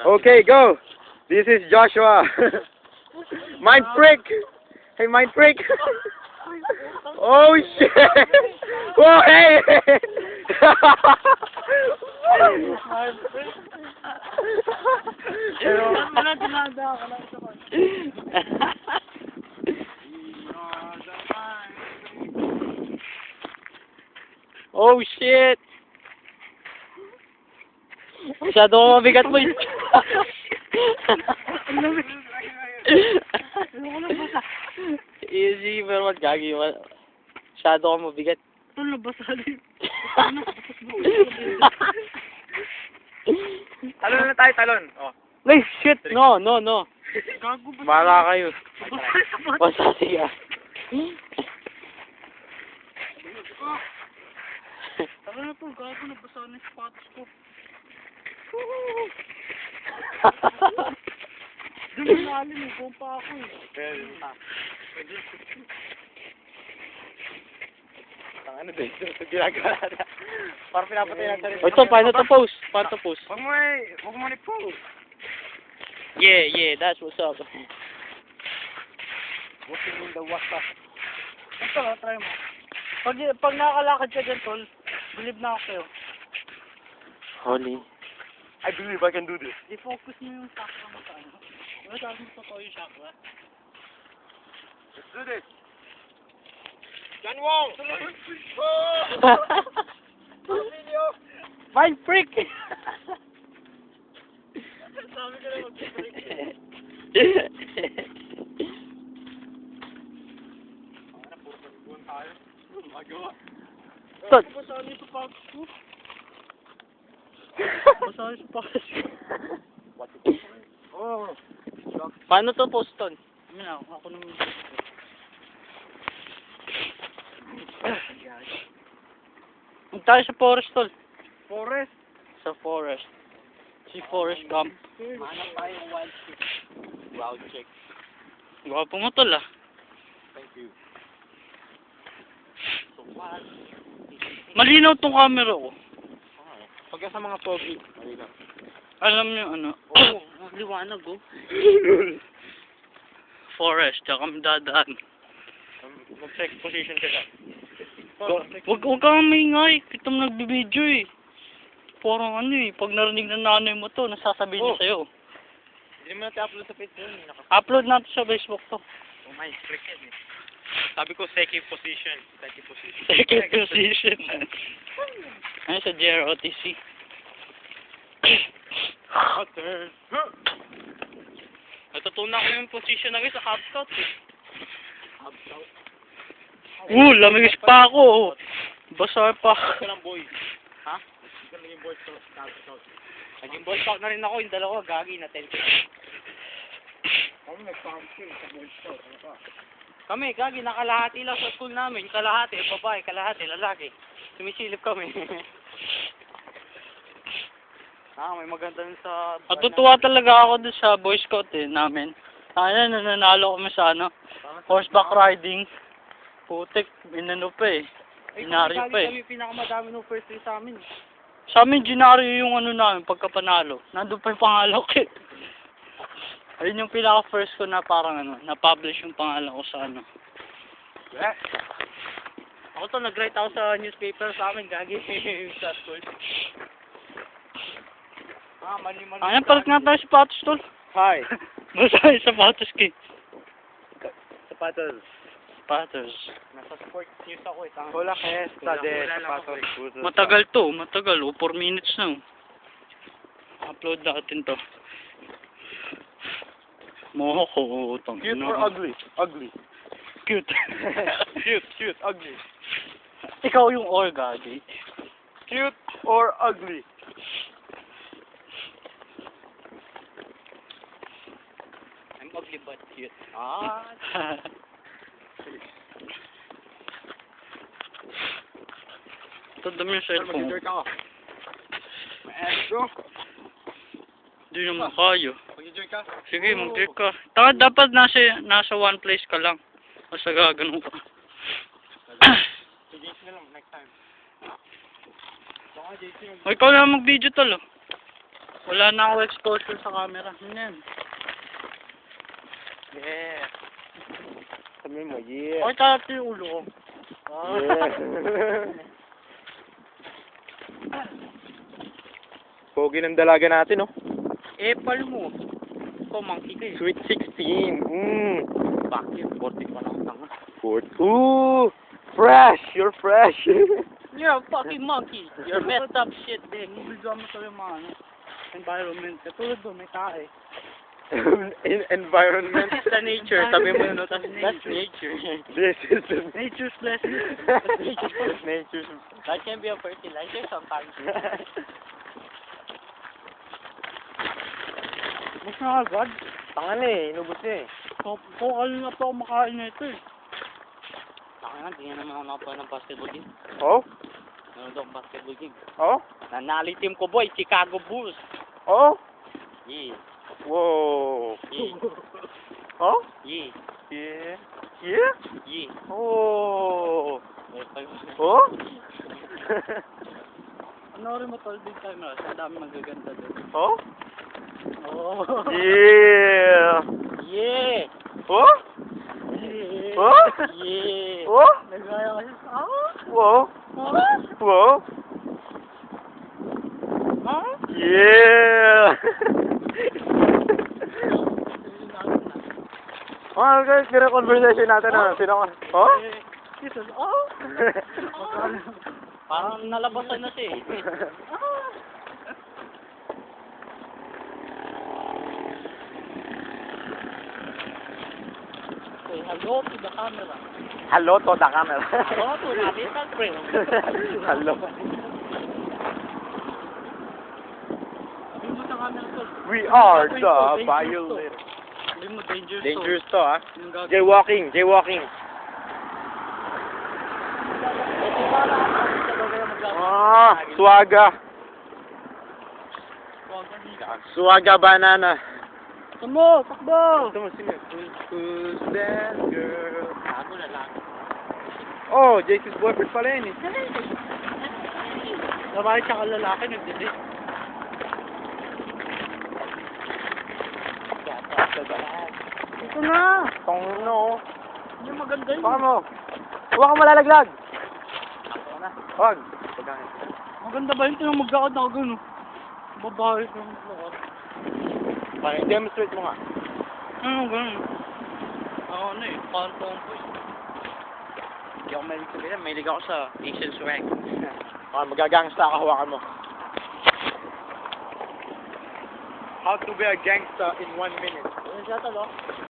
Okay, go. This is Joshua. Mind freak. Hey, mind freak. Oh shit. Oh hey. Oh shit! Masyado ko mabigat mo yun. Easy, pero wag gagi. Masyado ko mabigat. Tol, nabasali. Talon na tayo, talon. Oh. Ay, shit! No. Gago ba? Bahala kayo. Basali sa pati. Basta siya. Tara na to, gago, nabasali na yung sapatos ko. Doon na alim eh, bumpa ako eh. Ano din? Ito ginagawa natin. Parang pinapatay ng sarili. O ito, paano to post? Paano to post? Huwag mo ni-post. Yeah, that's what's up. What's in the WhatsApp? Ito, try mo. Pag nakakalakad ka dyan, tol, believe na ako sa'yo. Holy. I believe I can do this. I-focus mo yung chakra mo sa ano. Diba sabi mo totoo yung chakra? Let's do this. John Wong! Mind freak! Sabi ko na mag-break. Tot. Basali sa sapatos ko. Basali sa sapatos ko. Oh. Paano to post ton? Ako naman. Huwag tayo sa forest tol. Forest. Sa forest. Si Forest Gump. Manap tayo wild chick. Wild chick. Gwapo mo tol ah. Thank you. So what? Malinaw tong camera ko. Pagka sa mga pogi. Malinaw. Alam niyo ano? Oo. Liwanag oh. Forest, tsaka kami dadaan. Mag-check position sila. Wag kang maingay. Kita mo nagbibideo eh. Parang ano eh. Pag narinig ng nanay mo to, nasasabihin niya sa'yo. Hindi mo natin upload sa Facebook. Upload natin sa Facebook to. Oh my, freak yan eh. Sabi ko, second position. Second position. Second position. Ano sa JROTC? Water. Natutunan ko yung position na sa Cub Scout eh. Cub Scout. Lamigis pa ako. Basa pa. Ito lang boy. Ha? Ito naging boy scout. Cub Scout. Naging boy scout na rin ako. Yung dalawa, gagi na 10. Kami nag-camping sa boy scout. Ano pa? Kami, gagi, nakalahati lang sa school namin. Kalahati, babae, kalahati, lalaki. Sumisilip kami. May maganda dun sa... Natutuwa talaga ako dun sa Boy Scout eh, namin. Nananalo kami sa horseback riding. Putik, inano pa eh. Ginaryo pa eh. Kami pinakamadami ng first year sa amin. Sa amin, ginaryo yung namin, pagkapanalo. Nandun pa yung pangalan ko eh. Ayun yung pinaka-first ko na parang na-publish yung pangalan ko sa Yeah. Ako to, nag-write ako sa newspaper sa amin, gagi sa school. Mali. Palit nga tayo sapatos, tol. Hi. Basta yung sapatos, ki. Sapatos. Sapatos. Nasa sport news ako eh. Wala kaya sapatos. Matagal to, matagal. 4 minutes na. Upload natin to. Mohok ko, utang. Cute or ugly? Ugly. Cute. Cute, ugly. Ikaw yung or, gagi. Cute or ugly? I'm ugly but cute. Ito dami yung cellphone. Mag-jerk ako. Maestro. Hindi naman kayo. Mag-jerk ka? Sige, mag-jerk ka. Dapat nasa one place ka lang. Basta gaganon ka. Sige na lang, next time. O, ikaw na mag-video tol, oh. Wala na ako exposure sa camera. Yun yan. Yeah. Sabi mo, yeah. Okay, talat yung ulo ko. Yeah. Pogi ng dalaga natin, oh. Epal mo. Ikaw, monkey ka eh. Sweet 16. Bakit? 40 pa lang tanga. Ooh, fresh. You're fresh. You're a fucking monkey. You're messed up shit, big. Mubidyo mo to yung mga ano, environment. Katulad doon, may tae. Environment. Sa nature, sabi mo yun, that's nature. This is Nature's blessing. nature's. That can be a fertilizer sometimes. Mas na agad. Tangan eh, inubos niya eh. Kukal na pa ako makain na ito eh. Taka nga, di nga naman ako nakapain ng basketball game. Oh? Ano daw basketball game? Oh? Nanali team ko boy, Chicago Bulls. Oh? Yeah. Whoa. Yeah. Oh? Yeah. Yeah. Yeah? Yeah. Oh. Oh? Ano rin mo tol, big time rush. Ang dami magaganda doon. Oh? Oh. Yeah. Yeah. Oh? Yeah. Oh? Yeah. Oh? Nagaya kasi sa Whoa. Whoa. Huh? Yeah. Oh, guys, kira conversation natin na. Sino ka? Oh? Jesus. Oh. Parang nalabasan na siya eh. Okay, hello to the camera. Hello to the camera. Hello to the little friend. Hello. Sabi mo sa camera to. We are the Violator. Sabi mo dangerous to. Dangerous to, ah. Yung gagawin. Jaywalking, jaywalking. Ah, swaga. Swaga banana. Tamo, takbo! Ito mo, sino? Who's that girl? Tago na lang. Oh, JC's boyfriend pala yun eh. Babae tsaka lalaki nagdidate. Ito na! Tong no. Hindi maganda yun. Baka mo. Huwag kang malalaglag. Ako na. Huwag. Maganda ba yun? Tinang magkakad na ako gano'n. Babae ko yung lakad. Parang demonstrate mo nga. Ano gano'n? Ako ano eh, kantong ko eh. Hindi ako mahilig sa ganyan. Mahilig ako sa Asian swag. Magagangsta ka, hawakan mo. How to be a gangsta in 1 minute. Ano siya talo?